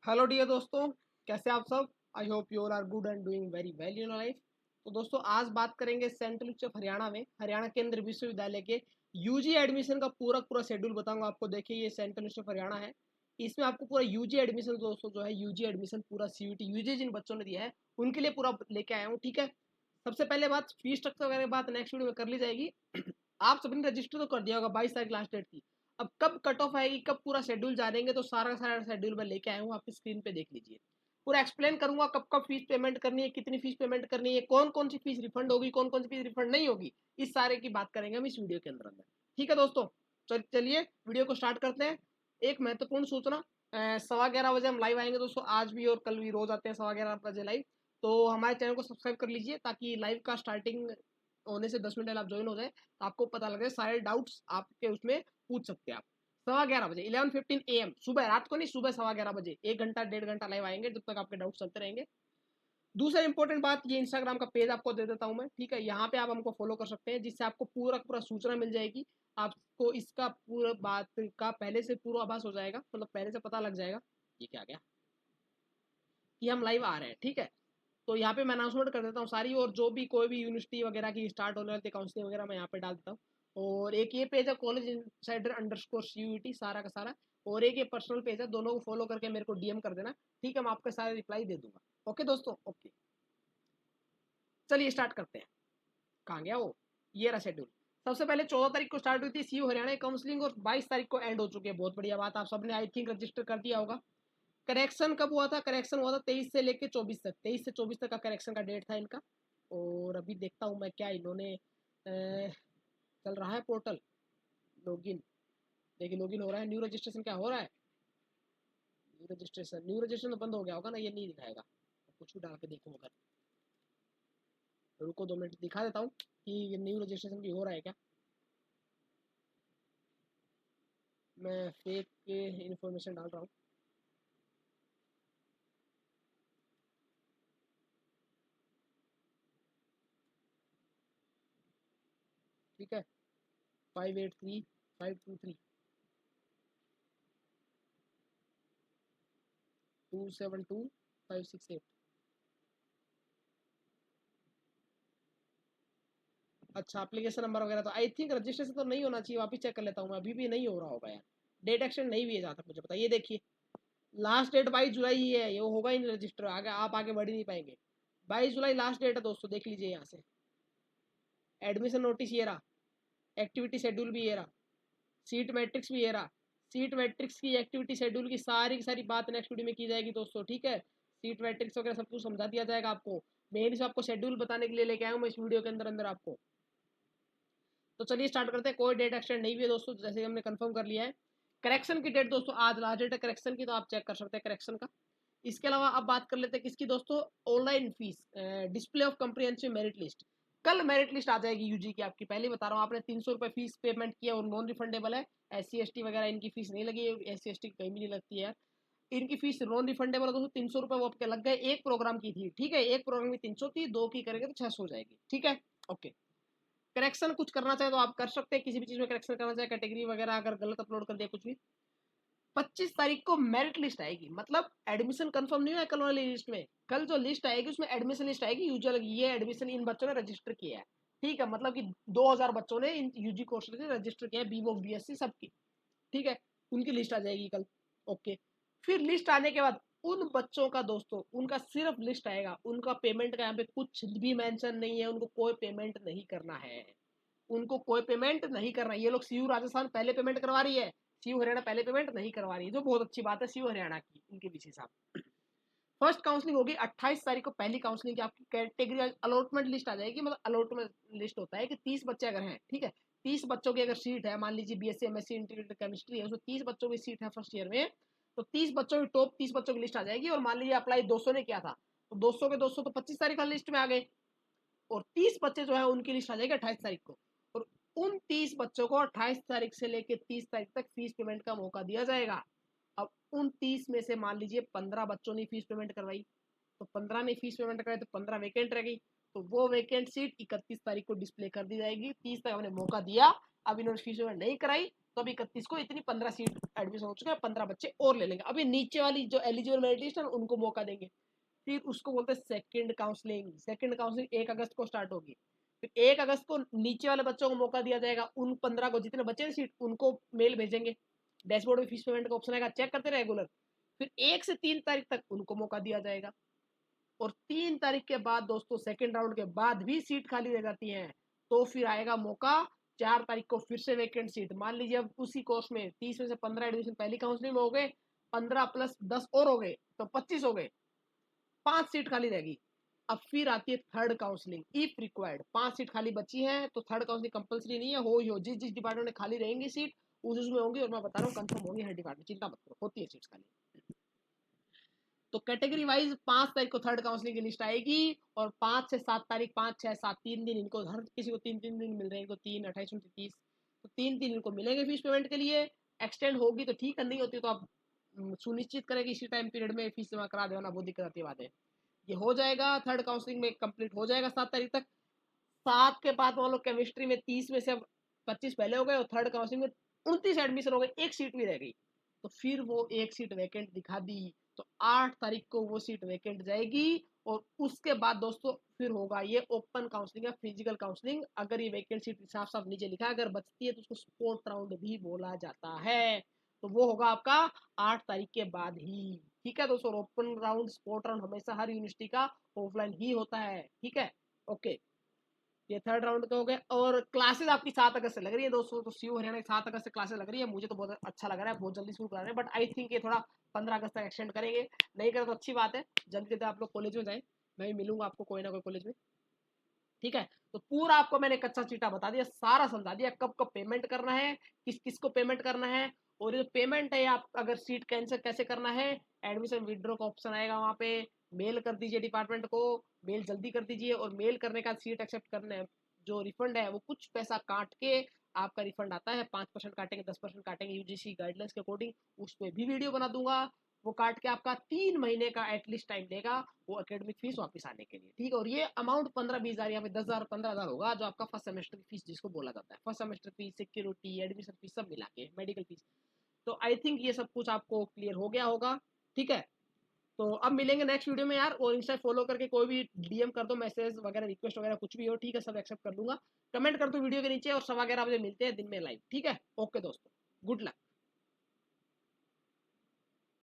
Hello dear दोस्तों, कैसे आप सब। I hope you all are good and doing very well in life. तो दोस्तों आज बात करेंगे सेंट्रल ऑफ हरियाणा में हरियाणा केंद्रीय विश्वविद्यालय के यूजी एडमिशन का पूरा शेड्यूल बताऊंगा आपको। देखिए ये सेंट्रल ऑफ हरियाणा है, इसमें आपको पूरा यूजी एडमिशन दोस्तों जो है यूजी एडमिशन पूरा सीयूटी यूजी जिन बच्चों ने दिया है उनके लिए पूरा लेके आया हूँ। ठीक है, सबसे पहले बात फीस स्ट्रक्चर वगैरह की बात नेक्स्ट वीडियो में कर ली जाएगी। आप सभी ने रजिस्टर तो कर दिया होगा, 22 तारीख लास्ट डेट थी। अब कब कट ऑफ आएगी, कब पूरा शेड्यूल जानेंगे, तो सारा का सारा शेड्यूल मैं लेके आया हूँ, आपकी स्क्रीन पे देख लीजिए। पूरा एक्सप्लेन करूंगा कब कब फीस पेमेंट करनी है, कितनी फीस पेमेंट करनी है, कौन कौन सी फीस रिफंड होगी, कौन कौन सी फीस रिफंड नहीं होगी, इस सारे की बात करेंगे हम इस वीडियो के अंदर अंदर। ठीक है दोस्तों, चलिए वीडियो को स्टार्ट करते हैं। एक महत्वपूर्ण सूचना, 11:15 बजे हम लाइव आएंगे दोस्तों, आज भी और कल भी रोज आते हैं 11:15 बजे लाइव। तो हमारे चैनल को सब्सक्राइब कर लीजिए ताकि लाइव का स्टार्टिंग होने से 10 मिनट पहले आप ज्वाइन हो जाए, तो आपको पता लगे सारे डाउट्स आपके उसमें पूछ सकते हैं आप। 11:15 बजे 11:15 AM, सुबह, रात को नहीं, सुबह 11:15 बजे 1 घंटा 1.5 घंटा लाइव आएंगे, जब तक आपके डाउट चलते रहेंगे। दूसरा इंपॉर्टेंट बात, ये इंस्टाग्राम का पेज आपको दे देता हूँ मैं। ठीक है, यहाँ पे आप हमको फॉलो कर सकते हैं, जिससे आपको पूरा सूचना मिल जाएगी। आपको इसका पूरा बात का पहले से पूर्वाभास हो जाएगा, मतलब पहले से पता लग जाएगा ये क्या गया कि हम लाइव आ रहे हैं। ठीक है, तो यहाँ पे मैं अनाउंसमेंट कर देता हूँ सारी, और जो भी कोई भी यूनिवर्सिटी वगैरह की स्टार्ट होने वाली काउंसलिंग वगैरह मैं यहाँ पे डाल देता हूँ। और एक ये पेज है कॉलेज इनसाइडर अंडरस्कोर CUET, सारा का सारा। और एक ये पर्सनल पेज है, दोनों को फॉलो करके मेरे को DM कर देना। ठीक है, मैं आपके सारे रिप्लाई दे दूंगा। ओके दोस्तों, ओके, चलिए स्टार्ट करते हैं। कहाँ गया वो, ये रहा शेड्यूल। सबसे पहले 14 तारीख को स्टार्ट हुई थी CU हरियाणा की काउंसलिंग, और 22 तारीख को एंड हो चुकी है। बहुत बढ़िया बात, आप सबने आई थिंक रजिस्टर कर दिया होगा। करेक्शन कब हुआ था, करेक्शन हुआ था 23 से लेके 24 तक, 23 से 24 तक का करेक्शन का डेट था इनका। और अभी देखता हूँ मैं क्या इन्होंने चल रहा है पोर्टल लॉगिन। देखिए लॉगिन हो रहा है, न्यू रजिस्ट्रेशन क्या हो रहा है, न्यू रजिस्ट्रेशन तो बंद हो गया होगा ना, ये नहीं दिखाएगा। कुछ भी डाल के देखो, अगर रुको 2 मिनट दिखा देता हूँ कि ये न्यू रजिस्ट्रेशन भी हो रहा है क्या। मैं फेक इन्फॉर्मेशन डाल रहा हूँ। ठीक है, 583523 272568। अच्छा, एप्लीकेशन नंबर वगैरह तो आई थिंक रजिस्ट्रेशन तो नहीं होना चाहिए, वापस चेक कर लेता हूँ मैं, अभी भी नहीं हो रहा होगा यार। डेट एक्सटेंड नहीं हुई है जहाँ तक मुझे पता। ये देखिए लास्ट डेट 22 जुलाई ही है, ये होगा ही नहीं रजिस्टर, आगे आप आगे बढ़ ही नहीं पाएंगे। 22 जुलाई लास्ट डेट है दोस्तों, देख लीजिए यहाँ से। एडमिशन नोटिस ये रहा, एक्टिविटी शेड्यूल भी ये रहा, सीट मैट्रिक्स भी ये रहा। सीट मैट्रिक्स की एक्टिविटी शेड्यूल की सारी बात नेक्स्ट वीडियो में की जाएगी दोस्तों। ठीक है, सीट मैट्रिक्स वगैरह सब कुछ समझा दिया जाएगा आपको। मेन से आपको शेड्यूल बताने के लिए लेके आया हूँ मैं इस वीडियो के अंदर अंदर आपको। तो चलिए स्टार्ट करते हैं। कोई डेट एक्सटेंड नहीं हुई है दोस्तों, जैसे हमने कंफर्म कर लिया है। करेक्शन की डेट दोस्तों आज लास्ट डेट है करेक्शन की, तो आप चेक कर सकते हैं करेक्शन का। इसके अलावा अब बात कर लेते हैं किसकी दोस्तों, online fees, display of comprehensive merit list. कल मेरिट लिस्ट आ जाएगी यूजी की आपकी, पहले बता रहा हूँ। आपने 300 रुपये फीस पेमेंट किया और नॉन रिफंडेबल है। SC ST वगैरह इनकी फीस नहीं लगी, SC ST कहीं भी नहीं लगती है यार। इनकी फीस नॉन रिफंडेबल है दोस्तों। 300 रुपये वो आपके लग गए, एक प्रोग्राम की थी। ठीक है, एक प्रोग्राम की 300 थी, 2 की करेंगे तो 600 हो जाएगी। ठीक है, ओके। करेक्शन कुछ करना चाहे तो आप कर सकते हैं, किसी भी चीज में करेक्शन करना चाहे, कैटेगरी वगैरह अगर गलत अपलोड कर दिया कुछ भी। 25 तारीख को मेरिट लिस्ट आएगी, मतलब एडमिशन कंफर्म नहीं हुआ कल वाली लिस्ट में। कल जो लिस्ट आएगी उसमें एडमिशन लिस्ट आएगी, यूजुअल ये एडमिशन इन बच्चों ने रजिस्टर किया है। ठीक है, मतलब कि 2000 बच्चों ने इन यूजी कोर्स में रजिस्टर किया है, BVOC BSc सबकी। ठीक है, उनकी लिस्ट आ जाएगी कल। ओके, फिर लिस्ट आने के बाद उन बच्चों का दोस्तों, उनका सिर्फ लिस्ट आएगा, उनका पेमेंट का यहाँ पे कुछ भी मेंशन नहीं है, उनको कोई पेमेंट नहीं करना है। उनको कोई पेमेंट नहीं करना है। ये लोग CU राजस्थान पहले पेमेंट करवा रही है, CU हरियाणा पहले पेमेंट नहीं करवा रही है, जो बहुत अच्छी बात है CU हरियाणा की, उनके पीछे साहब। फर्स्ट काउंसलिंग होगी 28 तारीख को, पहली काउंसलिंग की आपकी कैटेगरी अलॉटमेंट लिस्ट आ जाएगी। मतलब अलॉटमेंट लिस्ट होता है कि 30 बच्चे अगर हैं, ठीक है, 30 बच्चों की अगर सीट है, मान लीजिए BSc MSc इंटीग्रेटेड केमिस्ट्री है, उसमें 30 बच्चों की सीट है फर्स्ट ईयर में, तो 30 बच्चों की टॉप 30 बच्चों की लिस्ट आ जाएगी। और मान लीजिए अप्लाई 200 ने किया था, तो 200 के 200 तो 25 तारीख वाली लिस्ट में आ गए, और 30 बच्चे जो है उनकी लिस्ट आ जाएगी 28 तारीख को। और उन 30 बच्चों को 28 तारीख से लेकर 30 तारीख तक फीस पेमेंट का मौका दिया जाएगा। अब उन 30 में से मान लीजिए 15 बच्चों ने फीस पेमेंट करवाई, तो 15 ने फीस पेमेंट कराई, तो 15 वैकेंट रह गई। तो वो वैकेंट सीट 31 तारीख को डिस्प्ले कर दी जाएगी। 30 तक हमने मौका दिया, अब इन्होंने फीस पेमेंट नहीं कराई, तो अब 31 को इतनी 15 सीट एडमिशन हो चुके हैं, 15 बच्चे और ले लेंगे। अभी नीचे वाली जो एलिजिबल मेरिट लिस्ट है उनको मौका देंगे। फिर उसको बोलते हैं सेकंड काउंसलिंग। सेकंड काउंसलिंग 1 अगस्त को स्टार्ट होगी। फिर 1 अगस्त को नीचे वाले बच्चों को मौका दिया जाएगा। उन 15 को जितने बचे सीट उनको मेल भेजेंगे। डैशबोर्ड में फीस पेमेंट का ऑप्शन आएगा, चेक करते रहे रेगुलर। फिर 1 से 3 तारीख तक उनको मौका दिया जाएगा। और 3 तारीख के बाद दोस्तों सेकंड राउंड के बाद भी सीट खाली रह जाती है, तो फिर आएगा मौका 4 तारीख को फिर से वैकेंट सीट। मान लीजिए अब उसी कोर्स में 30 में से 15 एडमिशन पहली काउंसलिंग में हो गए, 15 प्लस 10 और हो गए तो 25 हो गए, 5 सीट खाली रहेगी। अब फिर आती है third counselling if required. 5 seat खाली बची है तो थर्ड काउंसलिंग कंपलसरी नहीं है, हो ही हो। जिस जिस डिपार्टमेंट में खाली रहेंगी सीट उसमें होंगी, और मैं बता रहा हूँ कंफर्म होंगी हर डिपार्टमेंट, चिंता मत करो, होती है सीट्स खाली। तो कैटेगरी वाइज 5 तारीख को थर्ड काउंसलिंग की लिस्ट आएगी, और 5 से 7 तारीख, 5 6 7 3 दिन इनको, हर किसी को 3 दिन मिल रहे हैं। इनको 3 28 29 30, तो 3 इनको मिलेंगे फीस पेमेंट के लिए। एक्सटेंड होगी तो ठीक है, नहीं होती तो आप सुनिश्चित करें कि इसी टाइम पीरियड में फीस जमा करा देना, बहुत दिक्कत आती है बात है। ये हो जाएगा, थर्ड काउंसलिंग में कंप्लीट हो जाएगा 7 तारीख तक। 7 के बाद मान लो केमिस्ट्री में 30 में से अब 25 पहले हो गए, और थर्ड काउंसलिंग में 29 एडमिशन हो गए, एक सीट भी रह गई, तो फिर वो एक सीट वैकेंट दिखा दी, तो 8 तारीख को वो सीट वैकेंट जाएगी। और उसके बाद दोस्तों फिर होगा ये ओपन काउंसलिंग या फिजिकल काउंसलिंग। अगर ये वैकेंट सीट साफ साफ नीचे लिखा है, अगर बचती है तो उसको स्पोर्ट राउंड भी बोला जाता है, तो वो होगा आपका 8 तारीख के बाद ही। ठीक है दोस्तों, ओपन राउंड स्पोर्ट राउंड हमेशा हर यूनिवर्सिटी का ऑफलाइन ही होता है। ठीक है, ओके। ये थर्ड राउंड का हो गया। और क्लासेस आपकी 7 अगस्त से लग रही है दोस्तों, तो सीयू हरियाणा की 7 अगस्त से क्लासेस लग रही है। मुझे तो बहुत अच्छा लग रहा है, बहुत जल्दी शुरू करा रहे हैं, बट आई थिंक ये थोड़ा 15 अगस्त तक एक्सटेंड करेंगे। नहीं करें तो अच्छी बात है, जल्दी जल्दी आप लोग कॉलेज में जाए, मैं भी मिलूंगा आपको कोई ना कोई कॉलेज में। ठीक है, तो पूरा आपको मैंने कच्चा चीटा बता दिया, सारा समझा दिया, कब कब पेमेंट करना है, किस किस को पेमेंट करना है, और ये पेमेंट है आप अगर सीट कैंसिल कैसे करना है। एडमिशन विड्रॉ का ऑप्शन आएगा वहाँ पे, मेल कर दीजिए डिपार्टमेंट को, मेल जल्दी कर दीजिए। और मेल करने का सीट एक्सेप्ट करने जो रिफंड है वो कुछ पैसा काट के आपका रिफंड आता है, 5% काटेंगे, 10% काटेंगे यूजीसी गाइडलाइंस के अकॉर्डिंग, उस पर भी वीडियो बना दूंगा। वो काट के आपका 3 महीने का एटलीस्ट टाइम देगा वो एकेडमिक फीस वापस आने के लिए। ठीक है, और ये अमाउंट 15-20 हज़ार या फिर 10,000 15,000 होगा, जो आपका फर्स्ट सेमेस्टर की फीस जिसको बोला जाता है, first semester fees, security, admission fees सब मिला के, मेडिकल फीस। तो आई थिंक ये सब कुछ आपको क्लियर हो गया होगा। ठीक है, तो अब मिलेंगे नेक्स्ट वीडियो में यार, और इंस्टा फॉलो करके कोई भी डीएम कर दो, मैसेज वगैरह, रिक्वेस्ट वगैरह कुछ भी हो, ठीक है, सब एक्सेप्ट कर दूंगा। कमेंट कर दो वीडियो के नीचे, और 11:15 बजे मिलते हैं दिन में लाइव। ठीक है, ओके दोस्तों, गुड लक।